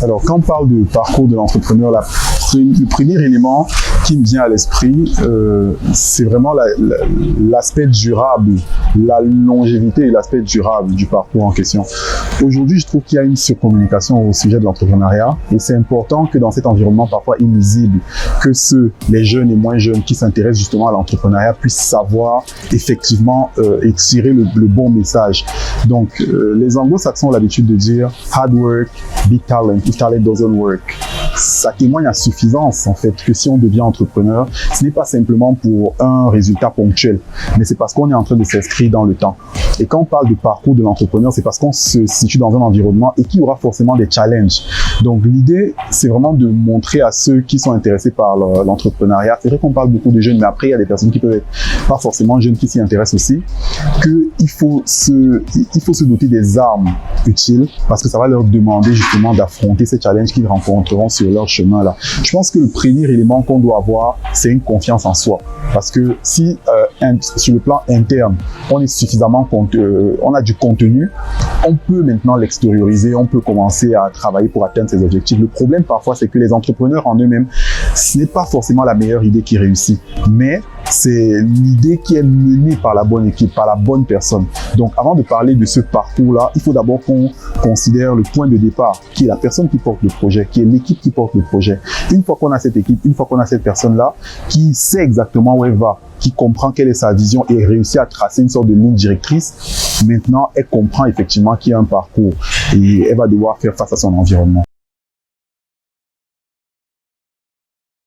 Alors, quand on parle de parcours de l'entrepreneur, le premier élément qui me vient à l'esprit, c'est vraiment l'aspect durable, la longévité et l'aspect durable du parcours en question. Aujourd'hui, je trouve qu'il y a une surcommunication au sujet de l'entrepreneuriat et c'est important que dans cet environnement parfois invisible, que les jeunes et moins jeunes qui s'intéressent justement à l'entrepreneuriat puissent savoir effectivement et tirer le bon message. Donc, les anglo-saxons ont l'habitude de dire « hard work, big talent, if talent doesn't work ». Ça témoigne à suffisance en fait que si on devient entrepreneur, ce n'est pas simplement pour un résultat ponctuel, mais c'est parce qu'on est en train de s'inscrire dans le temps. Et quand on parle de parcours de l'entrepreneur, c'est parce qu'on se situe dans un environnement et qu'il y aura forcément des challenges. Donc l'idée, c'est vraiment de montrer à ceux qui sont intéressés par l'entrepreneuriat, c'est vrai qu'on parle beaucoup de jeunes, mais après il y a des personnes qui peuvent être pas forcément jeunes qui s'y intéressent aussi, qu'il faut se doter des armes utiles parce que ça va leur demander justement d'affronter ces challenges qu'ils rencontreront sur leur chemin là. Je pense que le premier élément qu'on doit avoir, c'est une confiance en soi. Parce que si sur le plan interne, on est suffisamment on a du contenu, on peut maintenant l'extérioriser, on peut commencer à travailler pour atteindre ses objectifs. Le problème parfois, c'est que les entrepreneurs en eux-mêmes, ce n'est pas forcément la meilleure idée qui réussit, mais c'est l'idée qui est menée par la bonne équipe, par la bonne personne. Donc avant de parler de ce parcours-là, il faut d'abord qu'on considère le point de départ, qui est la personne qui porte le projet, qui est l'équipe qui porte le projet. Une fois qu'on a cette équipe, une fois qu'on a cette personne-là, qui sait exactement où elle va, qui comprend quelle est sa vision et réussit à tracer une sorte de ligne directrice, maintenant elle comprend effectivement qu'il y a un parcours et elle va devoir faire face à son environnement.